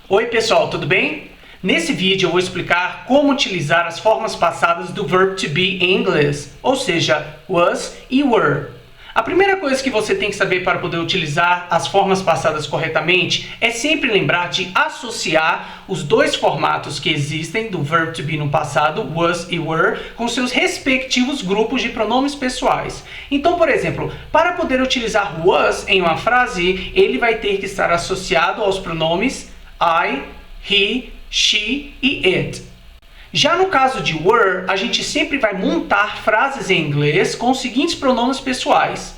Oi pessoal, tudo bem? Nesse vídeo eu vou explicar como utilizar as formas passadas do verb to be em inglês, ou seja, was e were. A primeira coisa que você tem que saber para poder utilizar as formas passadas corretamente é sempre lembrar de associar os dois formatos que existem do verb to be no passado, was e were, com seus respectivos grupos de pronomes pessoais. Então, por exemplo, para poder utilizar was em uma frase, ele vai ter que estar associado aos pronomes I, he, she e it. Já no caso de were, a gente sempre vai montar frases em inglês com os seguintes pronomes pessoais: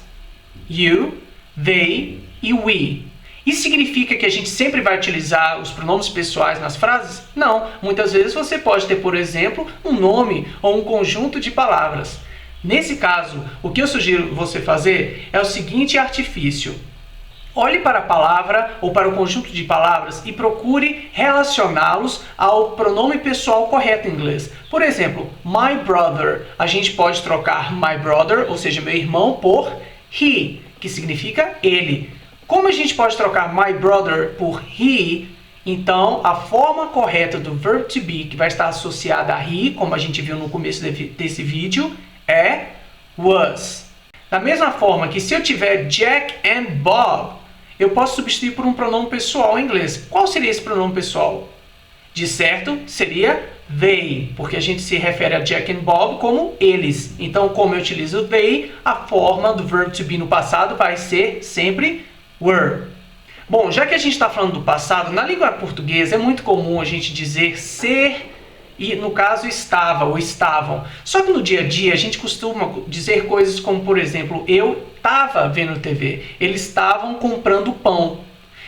you, they e we. Isso significa que a gente sempre vai utilizar os pronomes pessoais nas frases? Não. Muitas vezes você pode ter, por exemplo, um nome ou um conjunto de palavras. Nesse caso, o que eu sugiro você fazer é o seguinte artifício. Olhe para a palavra ou para o conjunto de palavras e procure relacioná-los ao pronome pessoal correto em inglês. Por exemplo, my brother. A gente pode trocar my brother, ou seja, meu irmão, por he, que significa ele. Como a gente pode trocar my brother por he, então a forma correta do verb to be, que vai estar associada a he, como a gente viu no começo desse vídeo, é was. Da mesma forma que se eu tiver Jack and Bob, eu posso substituir por um pronome pessoal em inglês. Qual seria esse pronome pessoal? De certo, seria they, porque a gente se refere a Jack and Bob como eles. Então, como eu utilizo they, a forma do verb to be no passado vai ser sempre were. Bom, já que a gente está falando do passado, na língua portuguesa é muito comum a gente dizer ser e, no caso, estava ou estavam. Só que no dia a dia a gente costuma dizer coisas como, por exemplo, eu estava vendo TV, eles estavam comprando pão.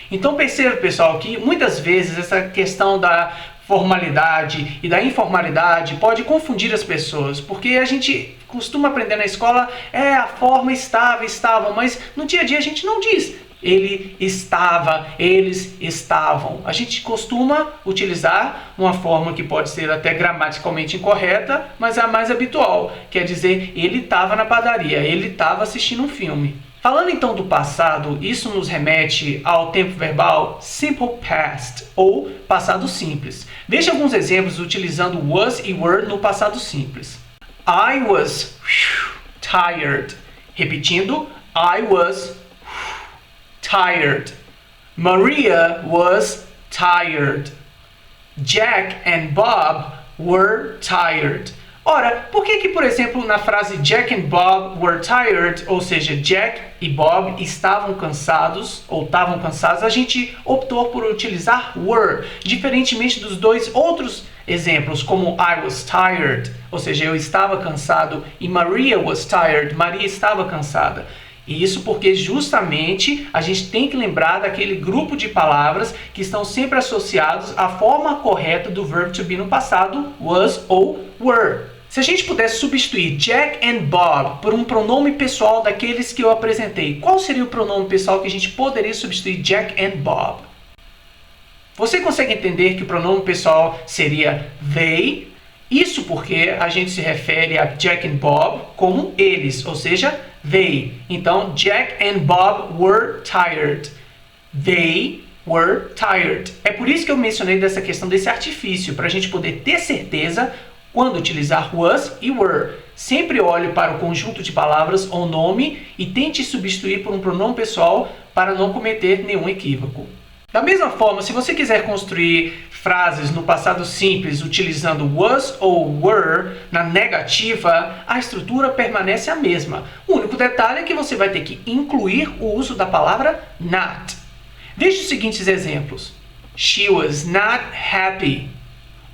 Então perceba, pessoal, que muitas vezes essa questão da formalidade e da informalidade pode confundir as pessoas, porque a gente costuma aprender na escola, a forma estava, estavam, mas no dia a dia a gente não diz ele estava, eles estavam. A gente costuma utilizar uma forma que pode ser até gramaticalmente incorreta, mas é a mais habitual. Quer dizer, ele estava na padaria, ele estava assistindo um filme. Falando então do passado, isso nos remete ao tempo verbal simple past, ou passado simples. Veja alguns exemplos utilizando was e were no passado simples. I was tired. Repetindo, I was tired. Maria was tired. Jack and Bob were tired. Ora, por que, por exemplo, na frase Jack and Bob were tired, ou seja, Jack e Bob estavam cansados, ou estavam cansados, a gente optou por utilizar were, diferentemente dos dois outros exemplos, como I was tired, ou seja, eu estava cansado, e Maria was tired, Maria estava cansada. E isso porque justamente a gente tem que lembrar daquele grupo de palavras que estão sempre associados à forma correta do verb to be no passado, was ou were. Se a gente pudesse substituir Jack and Bob por um pronome pessoal daqueles que eu apresentei, qual seria o pronome pessoal que a gente poderia substituir Jack and Bob? Você consegue entender que o pronome pessoal seria they? Isso porque a gente se refere a Jack and Bob como eles, ou seja, they. Então, Jack and Bob were tired. They were tired. É por isso que eu mencionei dessa questão desse artifício, para a gente poder ter certeza quando utilizar was e were. Sempre olhe para o conjunto de palavras ou nome e tente substituir por um pronome pessoal para não cometer nenhum equívoco. Da mesma forma, se você quiser construir frases no passado simples utilizando was ou were na negativa, a estrutura permanece a mesma. O único detalhe é que você vai ter que incluir o uso da palavra not. Veja os seguintes exemplos. She was not happy.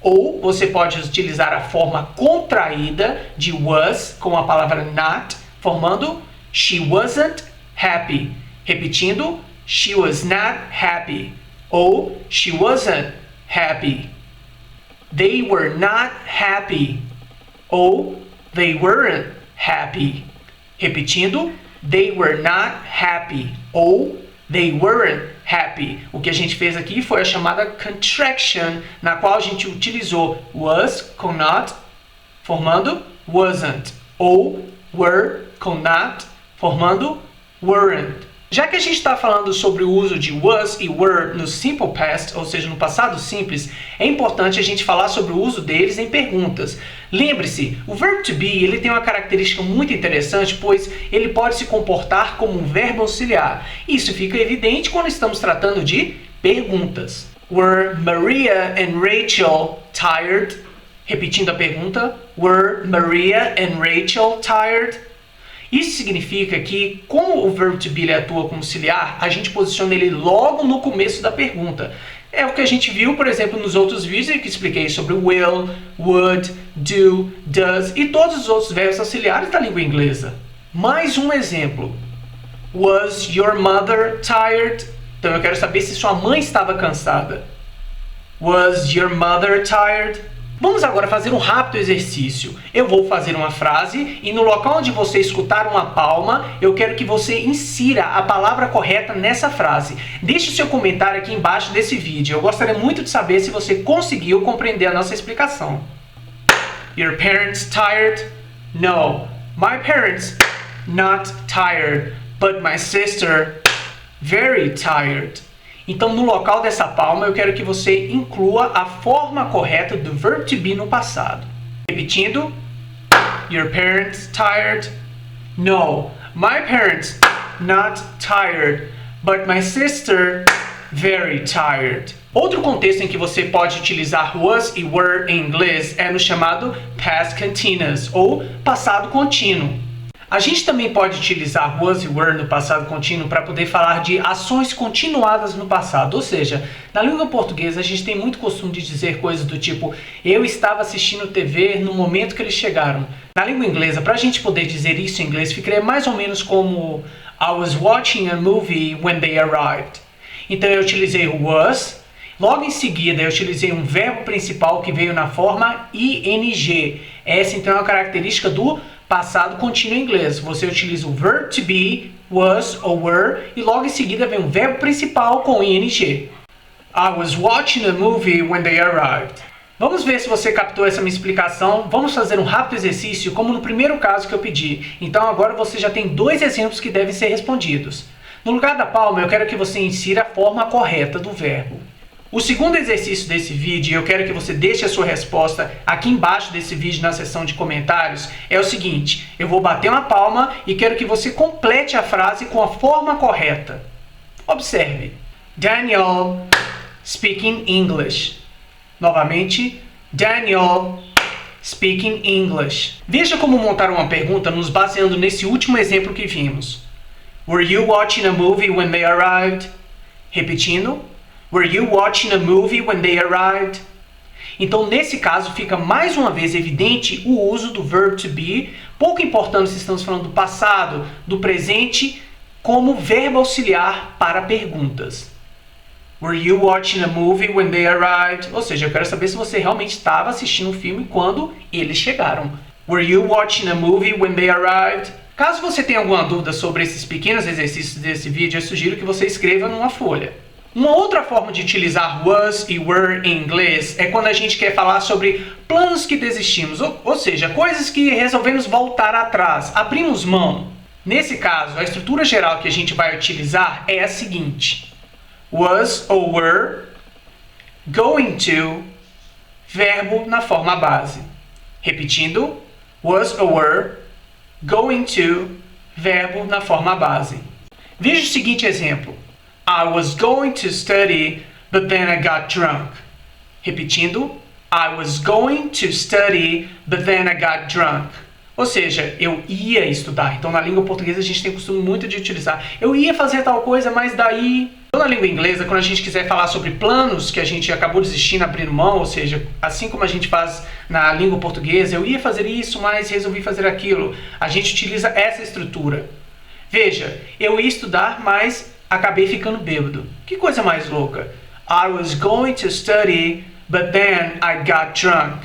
Ou você pode utilizar a forma contraída de was com a palavra not, formando she wasn't happy. Repetindo, she was not happy. Ou she wasn't happy. They were not happy. Ou they weren't happy. Repetindo, they were not happy. Ou they weren't happy. O que a gente fez aqui foi a chamada contraction, na qual a gente utilizou was com not, formando wasn't. Ou were com not, formando weren't. Já que a gente está falando sobre o uso de was e were no simple past, ou seja, no passado simples, é importante a gente falar sobre o uso deles em perguntas. Lembre-se, o verbo to be ele tem uma característica muito interessante, pois ele pode se comportar como um verbo auxiliar. Isso fica evidente quando estamos tratando de perguntas. Were Maria and Rachel tired? Repetindo a pergunta, were Maria and Rachel tired? Isso significa que, como o verbo to be ele atua como auxiliar, a gente posiciona ele logo no começo da pergunta. É o que a gente viu, por exemplo, nos outros vídeos que expliquei sobre will, would, do, does e todos os outros verbos auxiliares da língua inglesa. Mais um exemplo. Was your mother tired? Então eu quero saber se sua mãe estava cansada. Was your mother tired? Vamos agora fazer um rápido exercício. Eu vou fazer uma frase e no local onde você escutar uma palma, eu quero que você insira a palavra correta nessa frase. Deixe o seu comentário aqui embaixo desse vídeo. Eu gostaria muito de saber se você conseguiu compreender a nossa explicação. Your parents tired? No. My parents not tired, but my sister very tired. Então, no local dessa palma, eu quero que você inclua a forma correta do verbo to be no passado. Repetindo. Your parents tired? No. My parents not tired, but my sister very tired. Outro contexto em que você pode utilizar was e were em inglês é no chamado past continuous, ou passado contínuo. A gente também pode utilizar was e were no passado contínuo para poder falar de ações continuadas no passado. Ou seja, na língua portuguesa a gente tem muito costume de dizer coisas do tipo eu estava assistindo TV no momento que eles chegaram. Na língua inglesa, para a gente poder dizer isso em inglês, ficaria mais ou menos como I was watching a movie when they arrived. Então eu utilizei o was, logo em seguida eu utilizei um verbo principal que veio na forma ing. Essa então é uma característica do passado contínuo em inglês. Você utiliza o verb to be, was ou were, e logo em seguida vem um verbo principal com ing. I was watching a movie when they arrived. Vamos ver se você captou essa minha explicação. Vamos fazer um rápido exercício, como no primeiro caso que eu pedi. Então agora você já tem 2 exemplos que devem ser respondidos. No lugar da palma, eu quero que você insira a forma correta do verbo. O segundo exercício desse vídeo, eu quero que você deixe a sua resposta aqui embaixo desse vídeo na seção de comentários, é o seguinte: eu vou bater uma palma e quero que você complete a frase com a forma correta. Observe. Daniel speaking English. Novamente, Daniel speaking English. Veja como montar uma pergunta nos baseando nesse último exemplo que vimos. Were you watching a movie when they arrived? Repetindo. Were you watching a movie when they arrived? Então, nesse caso, fica mais uma vez evidente o uso do verbo to be, pouco importando se estamos falando do passado, do presente, como verbo auxiliar para perguntas. Were you watching a movie when they arrived? Ou seja, eu quero saber se você realmente estava assistindo um filme quando eles chegaram. Were you watching a movie when they arrived? Caso você tenha alguma dúvida sobre esses pequenos exercícios desse vídeo, eu sugiro que você escreva numa folha. Uma outra forma de utilizar was e were em inglês é quando a gente quer falar sobre planos que desistimos, ou seja, coisas que resolvemos voltar atrás, abrimos mão. Nesse caso, a estrutura geral que a gente vai utilizar é a seguinte: was ou were, going to, verbo na forma base. Repetindo, was ou were, going to, verbo na forma base. Veja o seguinte exemplo. I was going to study, but then I got drunk. Repetindo, I was going to study, but then I got drunk. Ou seja, eu ia estudar. Então, na língua portuguesa, a gente tem costume muito de utilizar. Eu ia fazer tal coisa, mas daí... Então, na língua inglesa, quando a gente quiser falar sobre planos que a gente acabou desistindo, abrindo mão, ou seja, assim como a gente faz na língua portuguesa, eu ia fazer isso, mas resolvi fazer aquilo. A gente utiliza essa estrutura. Veja, eu ia estudar, mas acabei ficando bêbado. Que coisa mais louca. I was going to study, but then I got drunk.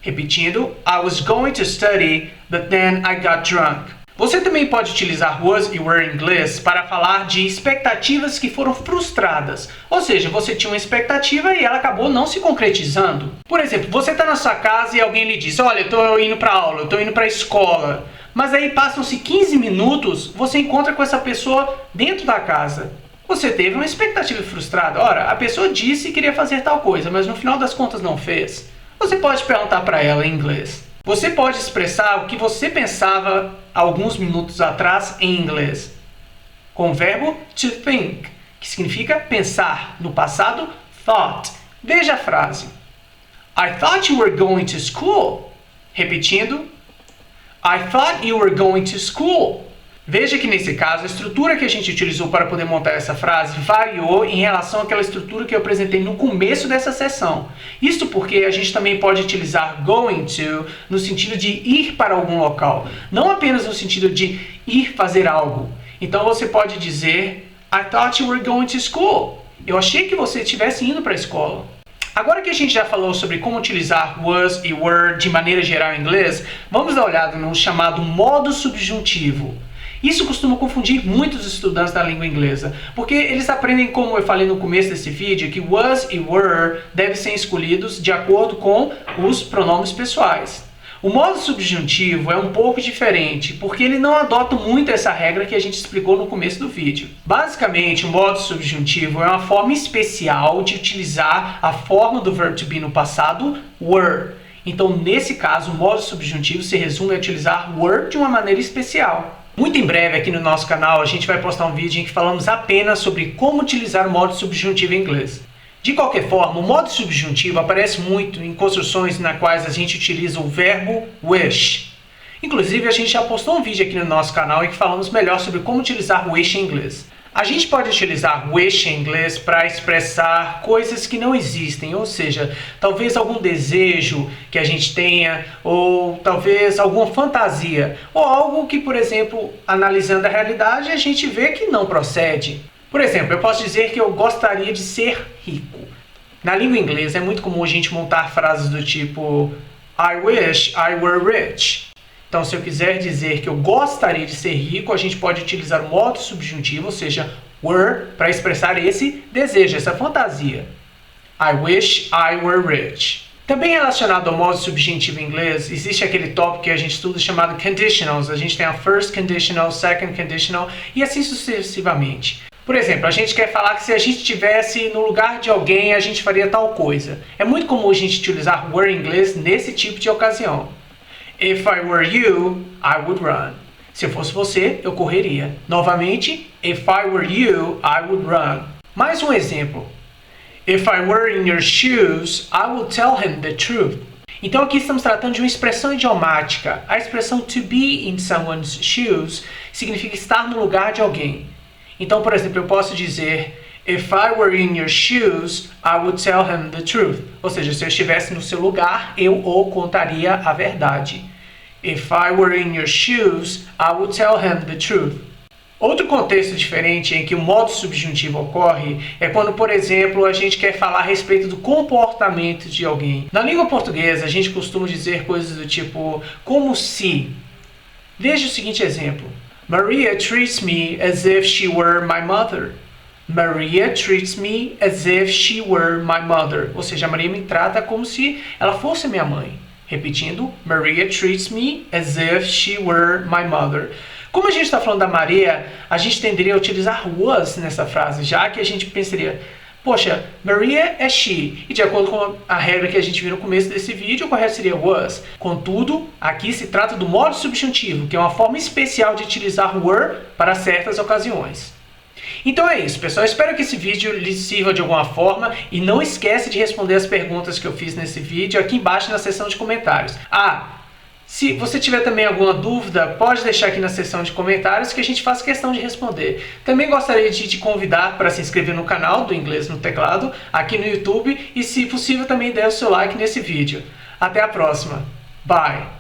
Repetindo, I was going to study, but then I got drunk. Você também pode utilizar was e were em inglês para falar de expectativas que foram frustradas. Ou seja, você tinha uma expectativa e ela acabou não se concretizando. Por exemplo, você está na sua casa e alguém lhe diz: olha, eu estou indo para aula, eu estou indo para a escola. Mas aí passam-se 15 minutos, você encontra com essa pessoa dentro da casa. Você teve uma expectativa frustrada. Ora, a pessoa disse que queria fazer tal coisa, mas no final das contas não fez. Você pode perguntar para ela em inglês. Você pode expressar o que você pensava alguns minutos atrás em inglês, com o verbo to think, que significa pensar. No passado, thought. Veja a frase. I thought you were going to school. Repetindo. I thought you were going to school. Veja que nesse caso, a estrutura que a gente utilizou para poder montar essa frase variou em relação àquela estrutura que eu apresentei no começo dessa sessão. Isto porque a gente também pode utilizar going to no sentido de ir para algum local, não apenas no sentido de ir fazer algo. Então você pode dizer I thought you were going to school. Eu achei que você estivesse indo para a escola. Agora que a gente já falou sobre como utilizar was e were de maneira geral em inglês, vamos dar uma olhada no chamado modo subjuntivo. Isso costuma confundir muitos estudantes da língua inglesa, porque eles aprendem, como eu falei no começo desse vídeo, que was e were devem ser escolhidos de acordo com os pronomes pessoais. O modo subjuntivo é um pouco diferente, porque ele não adota muito essa regra que a gente explicou no começo do vídeo. Basicamente, o modo subjuntivo é uma forma especial de utilizar a forma do verbo to be no passado, were. Então, nesse caso, o modo subjuntivo se resume a utilizar were de uma maneira especial. Muito em breve aqui no nosso canal a gente vai postar um vídeo em que falamos apenas sobre como utilizar o modo subjuntivo em inglês. De qualquer forma, o modo subjuntivo aparece muito em construções nas quais a gente utiliza o verbo wish. Inclusive, a gente já postou um vídeo aqui no nosso canal em que falamos melhor sobre como utilizar wish em inglês. A gente pode utilizar wish em inglês para expressar coisas que não existem, ou seja, talvez algum desejo que a gente tenha, ou talvez alguma fantasia, ou algo que, por exemplo, analisando a realidade, a gente vê que não procede. Por exemplo, eu posso dizer que eu gostaria de ser rico. Na língua inglesa é muito comum a gente montar frases do tipo I wish I were rich. Então, se eu quiser dizer que eu gostaria de ser rico, a gente pode utilizar o modo subjuntivo, ou seja, were, para expressar esse desejo, essa fantasia. I wish I were rich. Também relacionado ao modo subjuntivo em inglês, existe aquele tópico que a gente estuda chamado conditionals. A gente tem a first conditional, second conditional e assim sucessivamente. Por exemplo, a gente quer falar que se a gente estivesse no lugar de alguém, a gente faria tal coisa. É muito comum a gente utilizar were em inglês nesse tipo de ocasião. If I were you, I would run. Se eu fosse você, eu correria. Novamente, if I were you, I would run. Mais um exemplo. If I were in your shoes, I would tell him the truth. Então aqui estamos tratando de uma expressão idiomática. A expressão to be in someone's shoes significa estar no lugar de alguém. Então, por exemplo, eu posso dizer If I were in your shoes, I would tell him the truth. Ou seja, se eu estivesse no seu lugar, eu o contaria a verdade. If I were in your shoes, I would tell him the truth. Outro contexto diferente em que o modo subjuntivo ocorre é quando, por exemplo, a gente quer falar a respeito do comportamento de alguém. Na língua portuguesa, a gente costuma dizer coisas do tipo como se. Veja o seguinte exemplo. Maria treats me as if she were my mother. Maria treats me as if she were my mother. Ou seja, a Maria me trata como se ela fosse minha mãe. Repetindo, Maria treats me as if she were my mother. Como a gente está falando da Maria, a gente tenderia a utilizar was nessa frase, já que a gente pensaria, poxa, Maria é she. E de acordo com a regra que a gente viu no começo desse vídeo, o correto seria was. Contudo, aqui se trata do modo subjuntivo, que é uma forma especial de utilizar were para certas ocasiões. Então é isso, pessoal. Espero que esse vídeo lhe sirva de alguma forma e não esquece de responder as perguntas que eu fiz nesse vídeo aqui embaixo na seção de comentários. Se você tiver também alguma dúvida, pode deixar aqui na seção de comentários que a gente faz questão de responder. Também gostaria de te convidar para se inscrever no canal do Inglês no Teclado, aqui no YouTube, e se possível também dê o seu like nesse vídeo. Até a próxima. Bye!